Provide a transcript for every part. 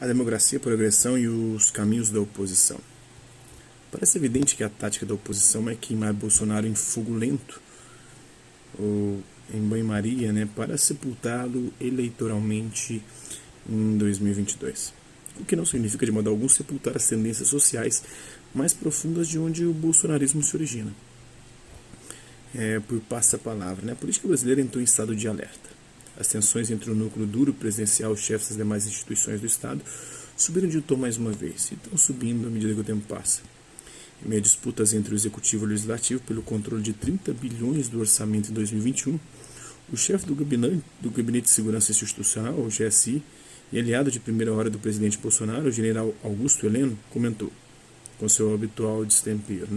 A democracia, a progressão e os caminhos da oposição. Parece evidente que a tática da oposição é queimar Bolsonaro em fogo lento, ou em banho-maria, para sepultá-lo eleitoralmente em 2022. O que não significa de modo algum sepultar as tendências sociais mais profundas de onde o bolsonarismo se origina. Por passa-palavra, a política brasileira entrou em estado de alerta. As tensões entre o núcleo duro presidencial e os chefes das demais instituições do Estado subiram de tom mais uma vez e estão subindo à medida que o tempo passa. Em meio a disputas entre o Executivo e o Legislativo pelo controle de 30 bilhões do orçamento em 2021, o chefe do Gabinete de Segurança Institucional, o GSI, e aliado de primeira hora do presidente Bolsonaro, o general Augusto Heleno, comentou, com seu habitual destempero,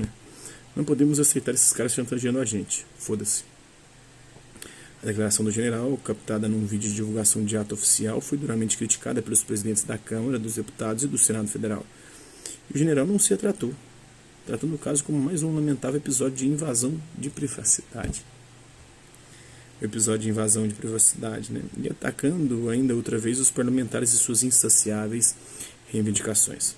Não podemos aceitar esses caras chantageando a gente. Foda-se. A declaração do general, captada num vídeo de divulgação de ato oficial, foi duramente criticada pelos presidentes da Câmara, dos Deputados e do Senado Federal. E o general não se retratou, tratando o caso como mais um lamentável episódio de invasão de privacidade. E atacando ainda outra vez os parlamentares e suas insaciáveis reivindicações.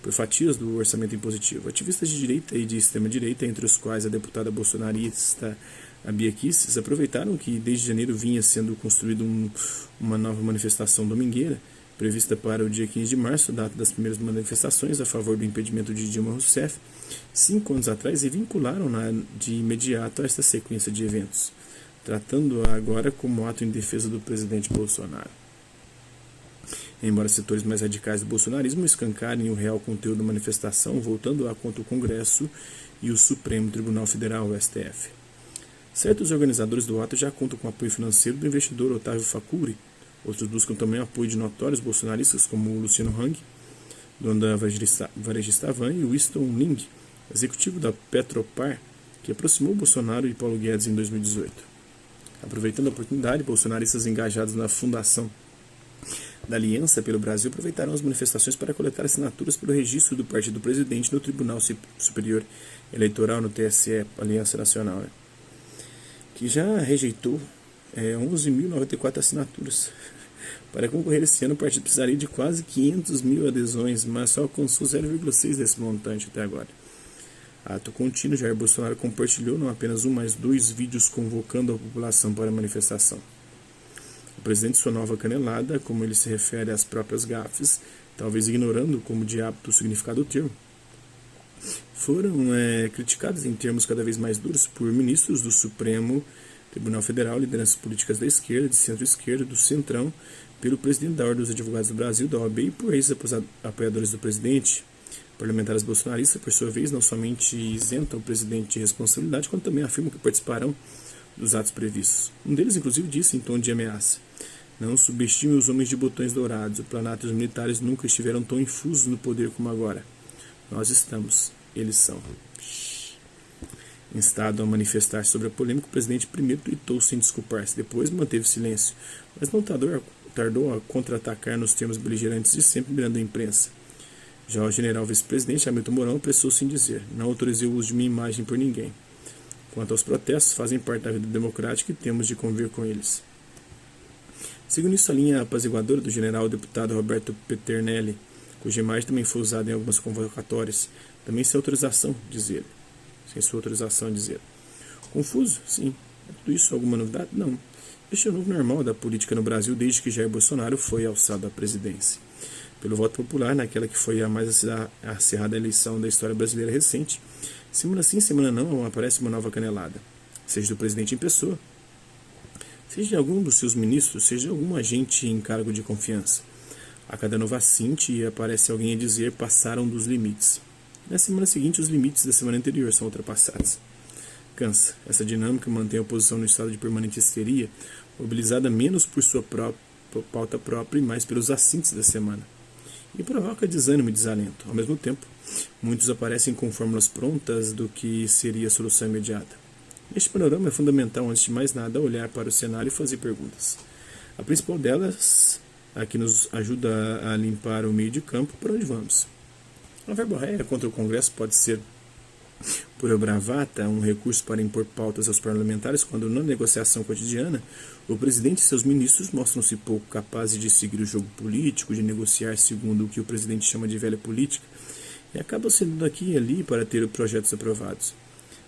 Por fatias do orçamento impositivo, ativistas de direita e de extrema-direita, entre os quais a deputada bolsonarista a Bia Kicis, aproveitaram que desde janeiro vinha sendo construída uma nova manifestação domingueira, prevista para o dia 15 de março, data das primeiras manifestações a favor do impedimento de Dilma Rousseff, 5 anos atrás, e vincularam-na de imediato a esta sequência de eventos, tratando-a agora como ato em defesa do presidente Bolsonaro. Embora setores mais radicais do bolsonarismo escancarem o real conteúdo da manifestação, voltando-a contra o Congresso e o Supremo Tribunal Federal, o STF. Certos organizadores do ato já contam com apoio financeiro do investidor Otávio Facuri, outros buscam também o apoio de notórios bolsonaristas como o Luciano Hang, dono da varejista Havan, e o Winston Ling, executivo da Petropar, que aproximou Bolsonaro e Paulo Guedes em 2018. Aproveitando a oportunidade, bolsonaristas engajados na fundação da Aliança pelo Brasil aproveitaram as manifestações para coletar assinaturas pelo registro do partido presidente no Tribunal Superior Eleitoral, no TSE, Aliança Nacional, que já rejeitou 11.094 assinaturas. Para concorrer esse ano, o partido precisaria de quase 500 mil adesões, mas só alcançou 0,6 desse montante até agora. Ato contínuo, Jair Bolsonaro compartilhou não apenas um, mas 2 vídeos convocando a população para a manifestação. O presidente sua nova canelada, como ele se refere às próprias gafes, talvez ignorando como de hábito o significado do termo, foram criticados em termos cada vez mais duros por ministros do Supremo Tribunal Federal, lideranças políticas da esquerda, de centro-esquerda, do Centrão, pelo presidente da Ordem dos Advogados do Brasil, da OAB, e por ex-apoiadores do presidente. Parlamentares bolsonaristas, por sua vez, não somente isentam o presidente de responsabilidade, como também afirmam que participarão dos atos previstos. Um deles, inclusive, disse em tom de ameaça: não subestime os homens de botões dourados. O Planalto e os militares nunca estiveram tão infusos no poder como agora. Nós estamos, eles são. Instado a manifestar sobre a polêmica, o presidente primeiro tuitou sem desculpar-se, depois manteve silêncio, mas não tardou a contra-atacar nos termos beligerantes de sempre mirando a imprensa. Já o general vice-presidente Hamilton Mourão apressou-se em dizer: não autorizei o uso de minha imagem por ninguém. Quanto aos protestos, fazem parte da vida democrática e temos de conviver com eles. Segundo isso, a linha apaziguadora do general deputado Roberto Peternelli, cuja imagem também foi usada em algumas convocatórias, também sem autorização, diz ele. Sem sua autorização, diz ele. Confuso? Sim. É tudo isso alguma novidade? Não. Este é o novo normal da política no Brasil desde que Jair Bolsonaro foi alçado à presidência. Pelo voto popular, naquela que foi a mais acirrada eleição da história brasileira recente, semana sim, semana não, aparece uma nova canelada. Seja do presidente em pessoa, seja de algum dos seus ministros, seja de algum agente em cargo de confiança. A cada novo assinte aparece alguém a dizer: passaram dos limites. Na semana seguinte, os limites da semana anterior são ultrapassados. Cansa. Essa dinâmica mantém a oposição no estado de permanente histeria, mobilizada menos por sua pauta própria e mais pelos assintes da semana. E provoca desânimo e desalento. Ao mesmo tempo, muitos aparecem com fórmulas prontas do que seria a solução imediata. Neste panorama é fundamental, antes de mais nada, olhar para o cenário e fazer perguntas. A principal delas, a que nos ajuda a limpar o meio de campo: para onde vamos? A verborréia contra o Congresso pode ser por bravata, um recurso para impor pautas aos parlamentares, quando na negociação cotidiana, o presidente e seus ministros mostram-se pouco capazes de seguir o jogo político, de negociar segundo o que o presidente chama de velha política, e acabam sendo aqui e ali para ter projetos aprovados.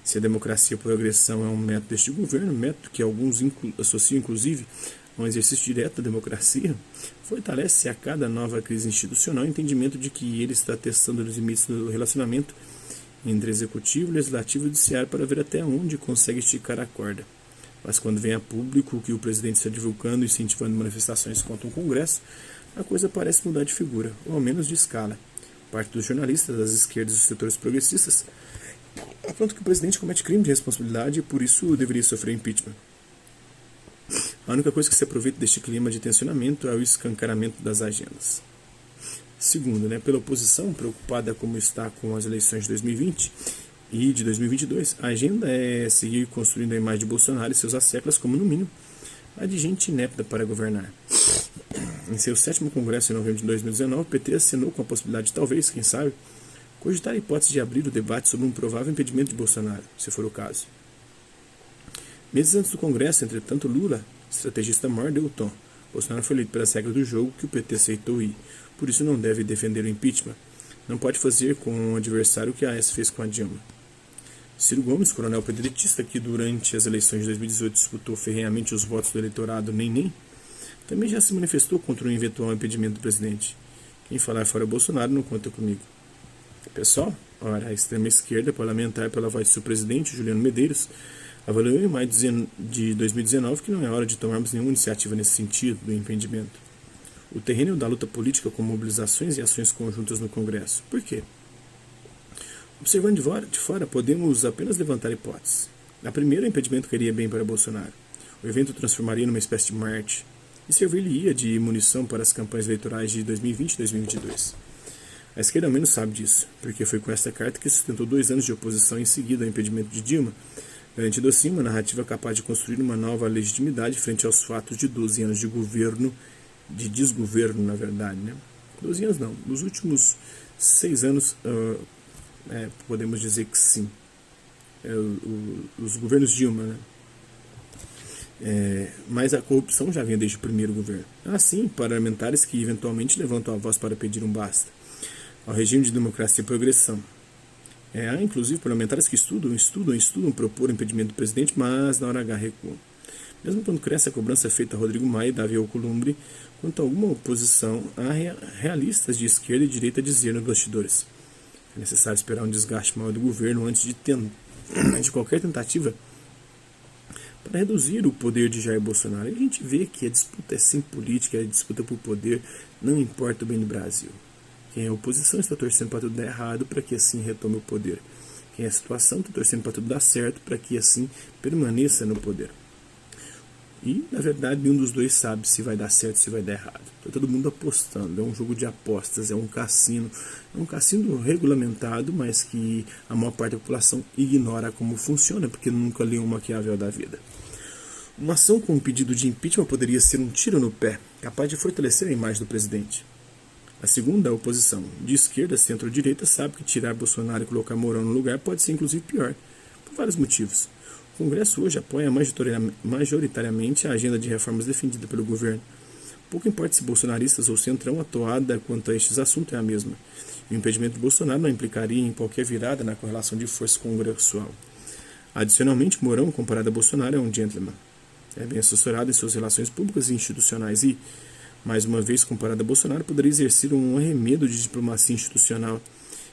Se a democracia por agressão é um método deste governo, método que alguns associam inclusive a um exercício direto da democracia, fortalece a cada nova crise institucional o entendimento de que ele está testando os limites do relacionamento entre executivo, legislativo e judiciário para ver até onde consegue esticar a corda. Mas quando vem a público o que o presidente está divulgando e incentivando manifestações contra o Congresso, a coisa parece mudar de figura, ou ao menos de escala. Parte dos jornalistas, das esquerdas e dos setores progressistas apontam que o presidente comete crime de responsabilidade e por isso deveria sofrer impeachment. A única coisa que se aproveita deste clima de tensionamento é o escancaramento das agendas. Segundo, pela oposição, preocupada como está com as eleições de 2020 e de 2022, a agenda é seguir construindo a imagem de Bolsonaro e seus asseclas como, no mínimo, a de gente inepta para governar. Em seu 7º congresso em novembro de 2019, o PT assinou com a possibilidade de, talvez, quem sabe, cogitar a hipótese de abrir o debate sobre um provável impedimento de Bolsonaro, se for o caso. Meses antes do congresso, entretanto, Lula, estrategista maior, deu o tom. Bolsonaro foi eleito pelas regras do jogo que o PT aceitou e, por isso, não deve defender o impeachment. Não pode fazer com o adversário o que a AS fez com a Dilma. Ciro Gomes, coronel pedretista que durante as eleições de 2018 disputou ferrenhamente os votos do eleitorado nem, também já se manifestou contra o eventual impedimento do presidente. Quem falar fora Bolsonaro não conta comigo. Pessoal, a extrema esquerda parlamentar pela voz do seu presidente, Juliano Medeiros, avaliou em maio de 2019 que não é hora de tomarmos nenhuma iniciativa nesse sentido do impedimento. O terreno da luta política com mobilizações e ações conjuntas no Congresso. Por quê? Observando de fora, podemos apenas levantar hipóteses. A primeira, o impedimento queria bem para Bolsonaro. O evento transformaria numa espécie de Marte e serviria de munição para as campanhas eleitorais de 2020 e 2022. A esquerda ao menos sabe disso, porque foi com essa carta que sustentou 2 anos de oposição em seguida ao impedimento de Dilma, garantindo assim uma narrativa capaz de construir uma nova legitimidade frente aos fatos de 12 anos de governo, de desgoverno, na verdade. 12 anos não, nos últimos 6 anos, podemos dizer que sim. Os governos Dilma, mas a corrupção já vinha desde o primeiro governo. Assim, parlamentares que eventualmente levantam a voz para pedir um basta ao regime de democracia e progressão. Há inclusive parlamentares que estudam propor impedimento do presidente, mas na hora H recuam. Mesmo quando cresce a cobrança feita a Rodrigo Maia e Davi Alcolumbre, quanto a alguma oposição, há realistas de esquerda e direita a dizer nos bastidores. É necessário esperar um desgaste maior do governo antes de qualquer tentativa para reduzir o poder de Jair Bolsonaro. E a gente vê que a disputa é sem política, a disputa por poder não importa o bem do Brasil. Quem é oposição está torcendo para tudo dar errado para que assim retome o poder. Quem é a situação está torcendo para tudo dar certo para que assim permaneça no poder. E, na verdade, nenhum dos dois sabe se vai dar certo ou se vai dar errado. Está todo mundo apostando. É um jogo de apostas, é um cassino. É um cassino regulamentado, mas que a maior parte da população ignora como funciona, porque nunca leu um Maquiavel da vida. Uma ação com um pedido de impeachment poderia ser um tiro no pé, capaz de fortalecer a imagem do presidente. A segunda, a oposição, de esquerda, centro-direita, sabe que tirar Bolsonaro e colocar Mourão no lugar pode ser inclusive pior, por vários motivos. O Congresso hoje apoia majoritariamente a agenda de reformas defendida pelo governo. Pouco importa se bolsonaristas ou centrão, a toada quanto a estes assuntos é a mesma. O impedimento de Bolsonaro não implicaria em qualquer virada na correlação de força congressual. Adicionalmente, Mourão, comparado a Bolsonaro, é um gentleman. É bem assessorado em suas relações públicas e institucionais e, mais uma vez comparado a Bolsonaro, poderia exercer um arremedo de diplomacia institucional,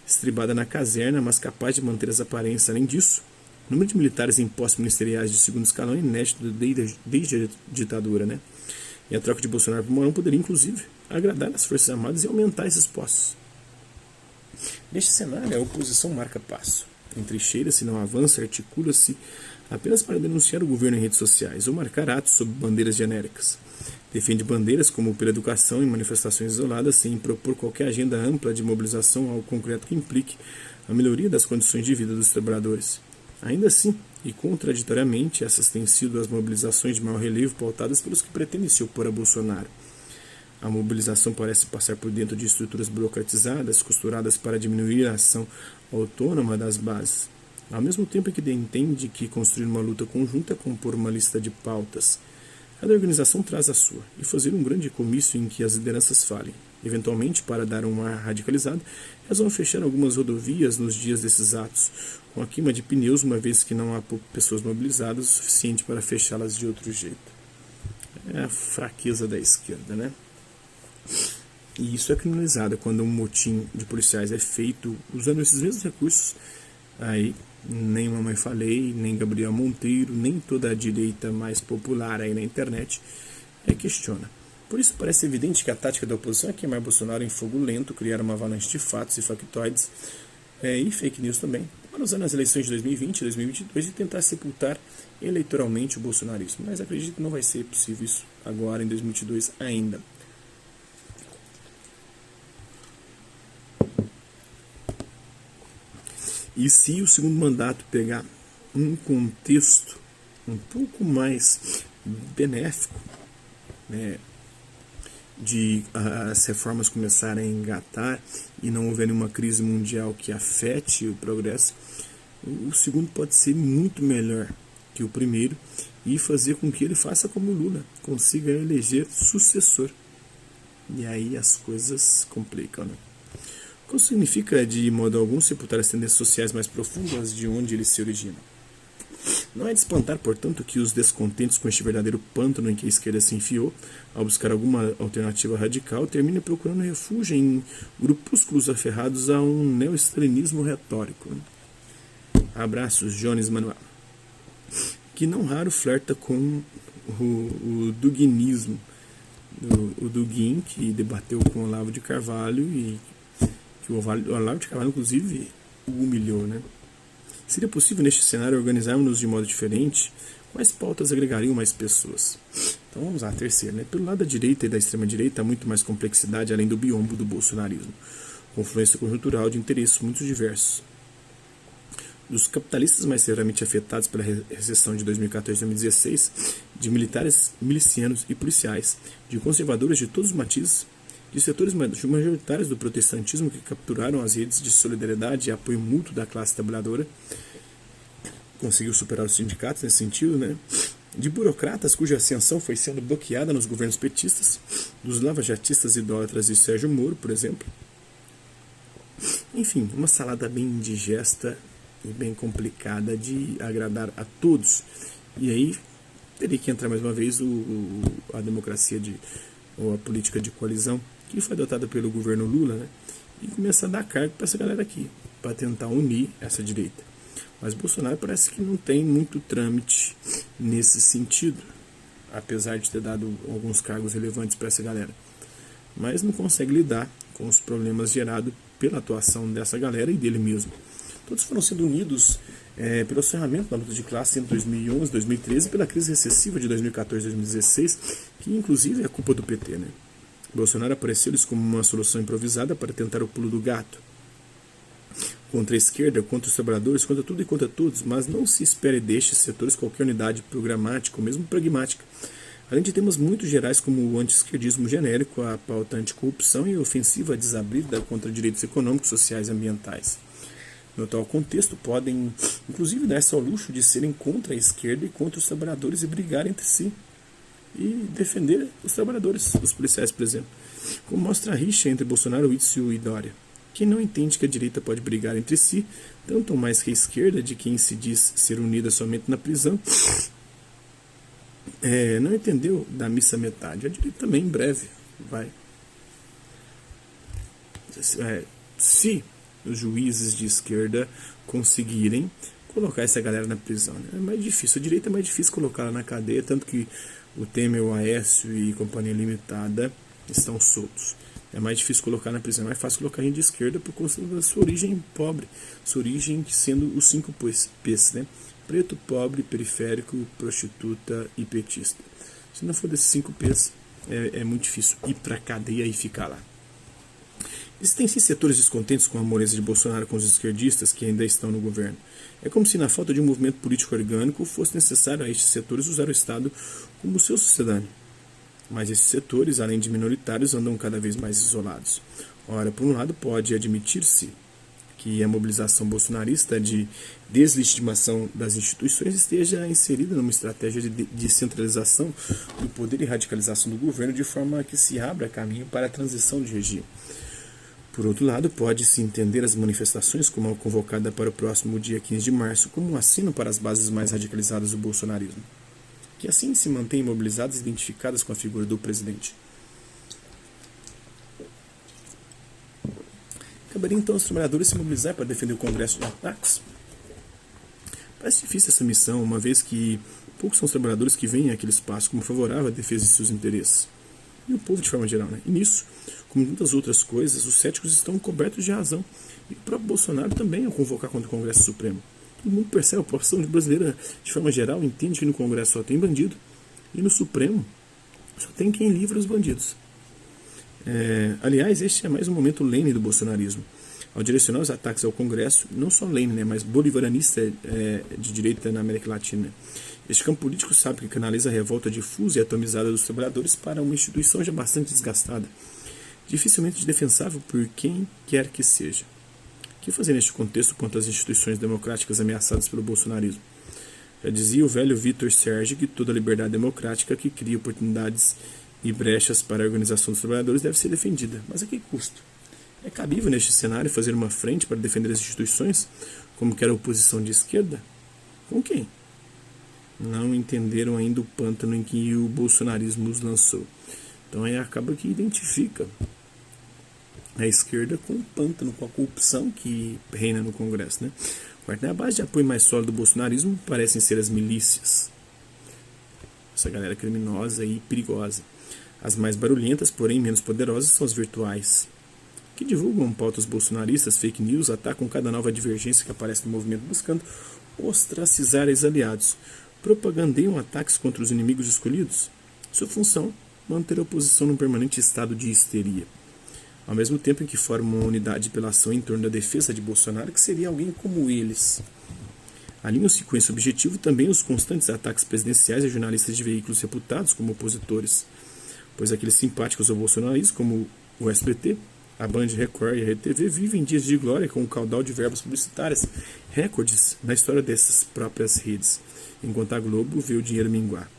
estribada na caserna, mas capaz de manter as aparências. Além disso, o número de militares em postos ministeriais de segundo escalão é inédito desde a ditadura, E a troca de Bolsonaro por Mourão poderia, inclusive, agradar as Forças Armadas e aumentar esses postos. Neste cenário, a oposição marca passo. Entrincheira-se, não avança, articula-se apenas para denunciar o governo em redes sociais ou marcar atos sob bandeiras genéricas. Defende bandeiras como pela educação em manifestações isoladas sem propor qualquer agenda ampla de mobilização ao concreto que implique a melhoria das condições de vida dos trabalhadores. Ainda assim, e contraditoriamente, essas têm sido as mobilizações de maior relevo pautadas pelos que pretendem se opor a Bolsonaro. A mobilização parece passar por dentro de estruturas burocratizadas, costuradas para diminuir a ação autônoma das bases. Ao mesmo tempo que entende que construir uma luta conjunta é compor uma lista de pautas. Cada organização traz a sua, e fazer um grande comício em que as lideranças falem. Eventualmente, para dar um ar radicalizado, elas vão fechar algumas rodovias nos dias desses atos, com a queima de pneus, uma vez que não há pessoas mobilizadas o suficiente para fechá-las de outro jeito. É a fraqueza da esquerda, né? E isso é criminalizado quando um motim de policiais é feito usando esses mesmos recursos. Aí, nem Mamãe Falei, nem Gabriel Monteiro, nem toda a direita mais popular aí na internet questiona. Por isso parece evidente que a tática da oposição é queimar Bolsonaro em fogo lento, criar uma avalanche de fatos e factoides e fake news também, para usar nas eleições de 2020 e 2022 e tentar sepultar eleitoralmente o bolsonarismo. Mas acredito que não vai ser possível isso agora em 2022 ainda. E se o segundo mandato pegar um contexto um pouco mais benéfico, né, de as reformas começarem a engatar e não houver nenhuma crise mundial que afete o progresso, o segundo pode ser muito melhor que o primeiro e fazer com que ele faça como o Lula, consiga eleger sucessor. E aí as coisas complicam, né? O que significa, de modo algum, sepultar as tendências sociais mais profundas de onde eles se originam. Não é de espantar, portanto, que os descontentes com este verdadeiro pântano em que a esquerda se enfiou, ao buscar alguma alternativa radical, terminem procurando refúgio em grupúsculos aferrados a um neo-stalinismo retórico. Abraços, Jones Manuel. Que não raro flerta com o duguinismo. O Dugin, que debateu com o Olavo de Carvalho e que o Olavo de Carvalho, inclusive, o humilhou, né? Seria possível, neste cenário, organizarmos-nos de modo diferente? Quais pautas agregariam mais pessoas? Então vamos lá, terceira, né? Pelo lado da direita e da extrema-direita há muito mais complexidade além do biombo do bolsonarismo. Confluência conjuntural de interesses muito diversos. Dos capitalistas mais severamente afetados pela recessão de 2014 e 2016, de militares, milicianos e policiais, de conservadores de todos os matizes, de setores majoritários do protestantismo que capturaram as redes de solidariedade e apoio mútuo da classe trabalhadora, conseguiu superar os sindicatos nesse sentido, né? De burocratas cuja ascensão foi sendo bloqueada nos governos petistas, dos lavajatistas idólatras de Sérgio Moro, por exemplo. Enfim, uma salada bem indigesta e bem complicada de agradar a todos. E aí teria que entrar mais uma vez a democracia ou a política de coalizão, que foi adotada pelo governo Lula, né? E começar a dar cargo para essa galera aqui, para tentar unir essa direita. Mas Bolsonaro parece que não tem muito trâmite nesse sentido, apesar de ter dado alguns cargos relevantes para essa galera. Mas não consegue lidar com os problemas gerados pela atuação dessa galera e dele mesmo. Todos foram sendo unidos pelo acerramento da luta de classe entre 2011 e 2013 e pela crise recessiva de 2014 e 2016, que inclusive é culpa do PT, né? Bolsonaro apareceu-lhes como uma solução improvisada para tentar o pulo do gato. Contra a esquerda, contra os trabalhadores, contra tudo e contra todos, mas não se espere deixe setores qualquer unidade programática ou mesmo pragmática. Além de temas muito gerais como o anti-esquerdismo genérico, a pauta anticorrupção e a ofensiva desabrida contra direitos econômicos, sociais e ambientais. No tal contexto, podem inclusive dar-se ao luxo de serem contra a esquerda e contra os trabalhadores e brigar entre si. E defender os trabalhadores, os policiais, por exemplo. Como mostra a rixa entre Bolsonaro, Witzel e Dória. Quem não entende que a direita pode brigar entre si, tanto ou mais que a esquerda, de quem se diz ser unida somente na prisão, não entendeu da missa metade. A direita também, em breve, vai. Se os juízes de esquerda conseguirem colocar essa galera na prisão, né? É mais difícil. A direita é mais difícil colocá-la na cadeia, tanto que o Temer, o Aécio e Companhia Limitada estão soltos. É mais difícil colocar na prisão, é mais fácil colocar gente de esquerda por conta da sua origem pobre, sua origem sendo os 5 P's, né? Preto, pobre, periférico, prostituta e petista. Se não for desses 5 P's, é muito difícil ir para a cadeia e ficar lá. Existem sim setores descontentes com a moleza de Bolsonaro com os esquerdistas que ainda estão no governo. É como se na falta de um movimento político orgânico fosse necessário a estes setores usar o Estado como seu sucedâneo. Mas esses setores, além de minoritários, andam cada vez mais isolados. Ora, por um lado, pode admitir-se que a mobilização bolsonarista de deslegitimação das instituições esteja inserida numa estratégia de centralização do poder e radicalização do governo, de forma que se abra caminho para a transição de regime. Por outro lado, pode-se entender as manifestações, como a convocada para o próximo dia 15 de março, como um aceno para as bases mais radicalizadas do bolsonarismo, que assim se mantêm mobilizadas e identificadas com a figura do presidente. Caberia então aos trabalhadores se mobilizar para defender o Congresso de ataques? Parece difícil essa missão, uma vez que poucos são os trabalhadores que veem aquele espaço como favorável à defesa de seus interesses. E o povo de forma geral, né? E nisso, como em muitas outras coisas, os céticos estão cobertos de razão. E o próprio Bolsonaro também, ao convocar contra o Congresso Supremo. Todo mundo percebe, a população brasileira, de forma geral, entende que no Congresso só tem bandido, e no Supremo só tem quem livra os bandidos. Aliás, este é mais um momento lene do bolsonarismo. Ao direcionar os ataques ao Congresso, não só lene, né, mas bolivaranista de direita na América Latina. Este campo político sabe que canaliza a revolta difusa e atomizada dos trabalhadores para uma instituição já bastante desgastada, dificilmente defensável por quem quer que seja. O que fazer neste contexto quanto às instituições democráticas ameaçadas pelo bolsonarismo? Já dizia o velho Vitor Serge que toda liberdade democrática que cria oportunidades e brechas para a organização dos trabalhadores deve ser defendida. Mas a que custo? É cabível neste cenário fazer uma frente para defender as instituições, como quer a oposição de esquerda? Com quem? Não entenderam ainda o pântano em que o bolsonarismo os lançou. Então aí acaba que identifica a esquerda com o pântano, com a corrupção que reina no Congresso, né? A base de apoio mais sólido do bolsonarismo parecem ser as milícias. Essa galera criminosa e perigosa. As mais barulhentas, porém menos poderosas, são as virtuais, que divulgam pautas bolsonaristas, fake news, atacam cada nova divergência que aparece no movimento buscando ostracizar ex-aliados, propagandeiam ataques contra os inimigos escolhidos. Sua função, manter a oposição num permanente estado de histeria. Ao mesmo tempo em que formam uma unidade pela ação em torno da defesa de Bolsonaro, que seria alguém como eles. Alinham-se com esse objetivo também os constantes ataques presidenciais a jornalistas de veículos reputados como opositores, pois aqueles simpáticos ao bolsonarismo, como o SBT, a Band, Record e a RedeTV, vivem dias de glória com um caudal de verbas publicitárias, recordes na história dessas próprias redes, enquanto a Globo vê o dinheiro minguar.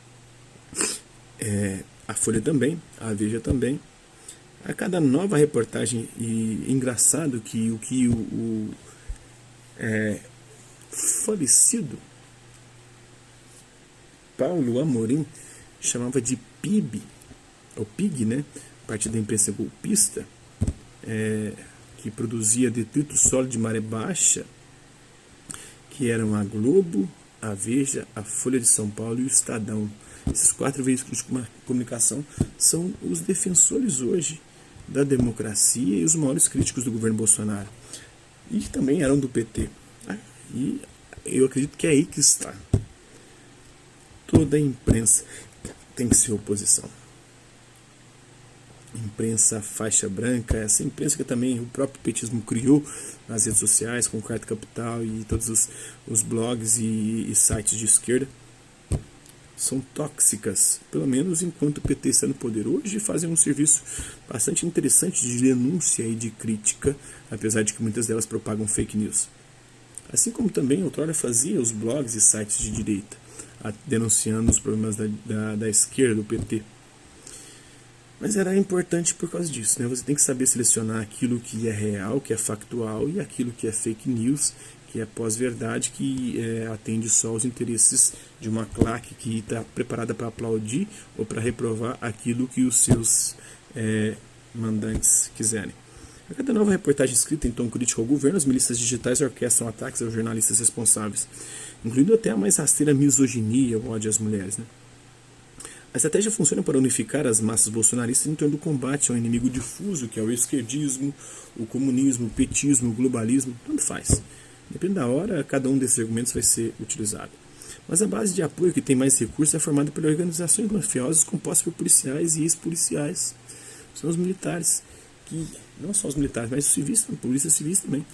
A Folha também, a Veja também. A cada nova reportagem, e engraçado que o falecido Paulo Amorim chamava de PIB, ou PIG, né? Partido da Imprensa Golpista, que produzia detrito sólido de maré baixa, que eram a Globo, a Veja, a Folha de São Paulo e o Estadão. Esses 4 veículos de comunicação são os defensores hoje da democracia e os maiores críticos do governo Bolsonaro. E que também eram do PT. E eu acredito que é aí que está. Toda a imprensa tem que ser oposição. Imprensa faixa branca, essa imprensa que também o próprio petismo criou nas redes sociais, com o Quarto Capital e todos os blogs e sites de esquerda, são tóxicas, pelo menos enquanto o PT está no poder. Hoje fazem um serviço bastante interessante de denúncia e de crítica, apesar de que muitas delas propagam fake news. Assim como também outrora fazia os blogs e sites de direita, denunciando os problemas da esquerda, do PT. Mas era importante por causa disso, né? Você tem que saber selecionar aquilo que é real, que é factual, e aquilo que é fake news, que é pós-verdade, que atende só aos interesses de uma claque que está preparada para aplaudir ou para reprovar aquilo que os seus mandantes quiserem. A cada nova reportagem escrita em tom crítico ao governo, as milícias digitais orquestram ataques aos jornalistas responsáveis, incluindo até a mais rasteira misoginia ou ódio às mulheres, né? A estratégia funciona para unificar as massas bolsonaristas em torno do combate ao inimigo difuso, que é o esquerdismo, o comunismo, o petismo, o globalismo, tanto faz. Depende da hora, cada um desses argumentos vai ser utilizado. Mas a base de apoio que tem mais recursos é formada por organizações mafiosas compostas por policiais e ex-policiais. São os militares, que não só os militares, mas os civis, a polícia civis também.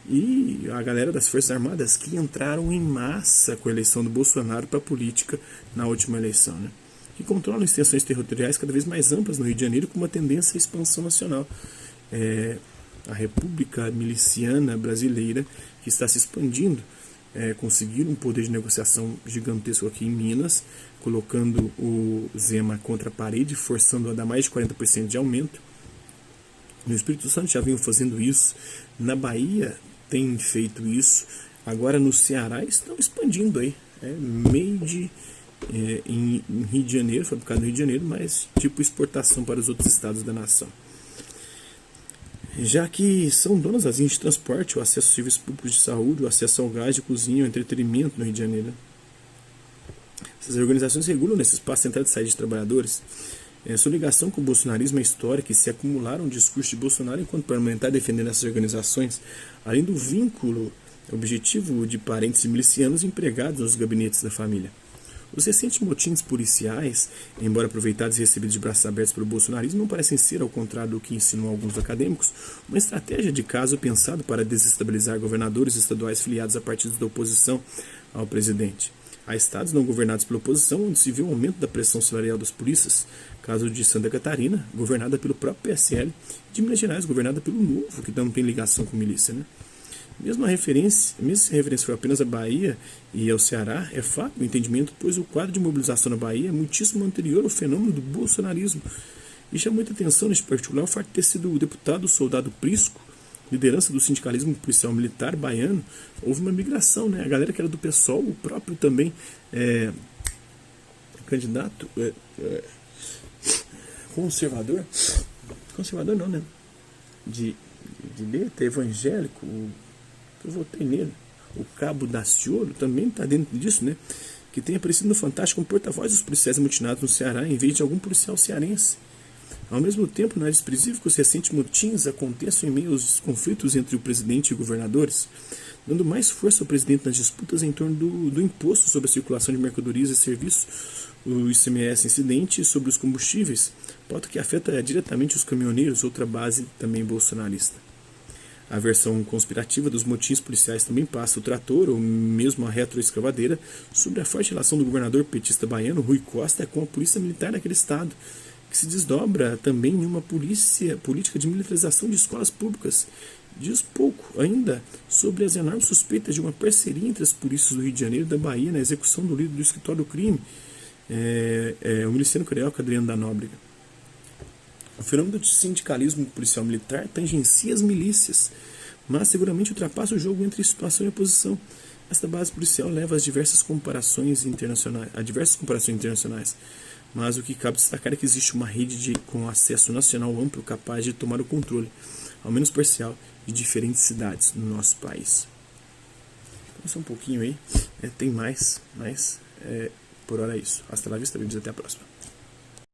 E a galera das Forças Armadas que entraram em massa com a eleição do Bolsonaro para a política na última eleição, né? Que controlam extensões territoriais cada vez mais amplas no Rio de Janeiro com uma tendência à expansão nacional. a República Miliciana Brasileira, que está se expandindo, conseguiram um poder de negociação gigantesco aqui em Minas, colocando o Zema contra a parede, forçando a dar mais de 40% de aumento. No Espírito Santo já vinham fazendo isso, na Bahia tem feito isso, agora no Ceará estão expandindo aí, made em Rio de Janeiro, fabricado no Rio de Janeiro, mas tipo exportação para os outros estados da nação. Já que são donas das linhas de transporte, o acesso a serviços públicos de saúde, o acesso ao gás de cozinha, o entretenimento no Rio de Janeiro. Essas organizações regulam nesse espaço de entrada e saída de trabalhadores. Sua ligação com o bolsonarismo é histórica e se acumularam discursos de Bolsonaro enquanto parlamentar defendendo essas organizações, além do vínculo objetivo de parentes milicianos empregados nos gabinetes da família. Os recentes motins policiais, embora aproveitados e recebidos de braços abertos pelo bolsonarismo, não parecem ser, ao contrário do que insinuam alguns acadêmicos, uma estratégia de caso pensado para desestabilizar governadores estaduais filiados a partidos da oposição ao presidente. Há estados não governados pela oposição onde se vê um aumento da pressão salarial das polícias, caso de Santa Catarina, governada pelo próprio PSL, de Minas Gerais, governada pelo Novo, que não tem ligação com milícia, né? Mesmo se a referência for apenas a Bahia e ao Ceará, é fato o entendimento, pois o quadro de mobilização na Bahia é muitíssimo anterior ao fenômeno do bolsonarismo. E chama muita atenção, neste particular, o fato de ter sido o deputado soldado Prisco, liderança do sindicalismo policial militar baiano. Houve uma migração, né? A galera que era do PSOL, o próprio também candidato conservador não, né? De letra evangélico, eu votei nele. O Cabo Daciolo também está dentro disso, né? Que tem aparecido no Fantástico como porta-voz dos policiais amotinados no Ceará, em vez de algum policial cearense. Ao mesmo tempo, não é desprezível que os recentes motins aconteçam em meio aos conflitos entre o presidente e governadores, dando mais força ao presidente nas disputas em torno do imposto sobre a circulação de mercadorias e serviços, o ICMS incidente sobre os combustíveis, pauta que afeta diretamente os caminhoneiros, outra base também bolsonarista. A versão conspirativa dos motins policiais também passa o trator, ou mesmo a retroescavadeira, sobre a forte relação do governador petista baiano Rui Costa com a polícia militar daquele estado, que se desdobra também em uma política de militarização de escolas públicas. Diz pouco ainda sobre as enormes suspeitas de uma parceria entre as polícias do Rio de Janeiro e da Bahia na execução do líder do escritório do crime, o miliciano carioca Adriano da Nóbrega. O fenômeno do sindicalismo policial militar tangencia as milícias, mas seguramente ultrapassa o jogo entre situação e oposição. Esta base policial leva a diversas comparações internacionais, mas o que cabe destacar é que existe uma rede com acesso nacional amplo capaz de tomar o controle, ao menos parcial, de diferentes cidades no nosso país. Então, só um pouquinho aí, tem mais, mas por hora é isso. Hasta la vista, bem-vindos, até a próxima.